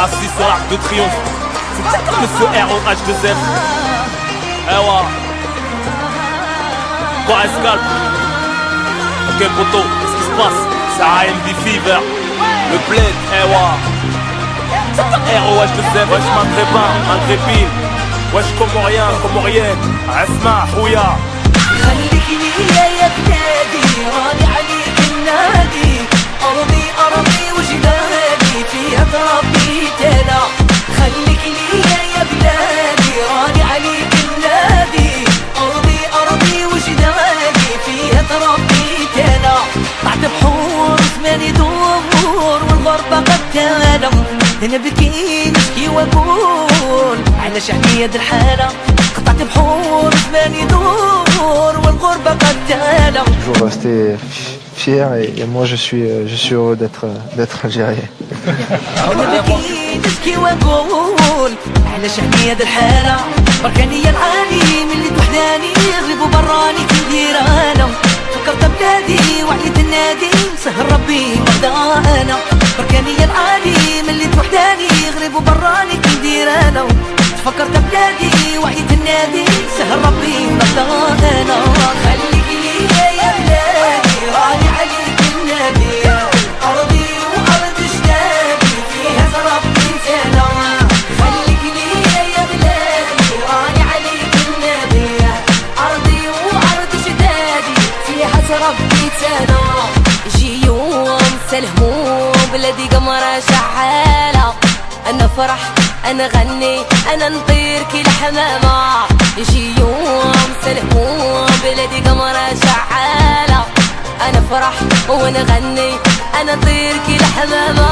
assis sur l'arc de triomphe. C'est peut-être Monsieur ROH2F. Eh ouais. Quoi Escalp. Ok poto, qu'est-ce qui se passe? C'est AMD Fever. Le bled, eh ouais. C'est pas ROH2F. Wesh maghrébin, maghrébine. Wesh comorienne. اسمع خويا. خليك ليا يا بلادي، راني عليك النادي. أرضي وجدادي فيها تربيت أنا. خليك ليا يا بلادي، راني عليك النادي. أرضي وجدادي فيها تربيت أنا. طلعت بحور ثماني دور والغربة قد تالم. أنا بكي نشكي وأقول على شعبية الحالة. قطعت بحور ثماني دور والغربة قد تالم. Toujours rester fier et moi je suis heureux d'être algérien. أنا بكي نشكي وأقول على شعبية الحالة. بركانية العالي من اللي توحداني غريب وبراني كندير أنا. فكرت بلادي وعيت النادي سهر ربي مرضى أنا. بركانية العالي من اللي توحداني غريب وبراني كندير أنا. فكرت بلادي وعيت النادي سهر ربي مرضى أنا. خليك ليا يا بلادي، راني عليك النادي. أرضي وأرض جدادي فيها تربيت أنا. خليك ليا يا بلادي، راني عليك النادي. أرضي وأرض جدادي فيها تربيت أنا. يجي يوم سلهمو بلادي قمرة شحالة. أنا فرح أنا غني أنا نطير كي الحمامة. يجي يوم سلهمو بلادي قمرة شعالة. أنا فرح وأنا غني أنا نطير كي الحمامة.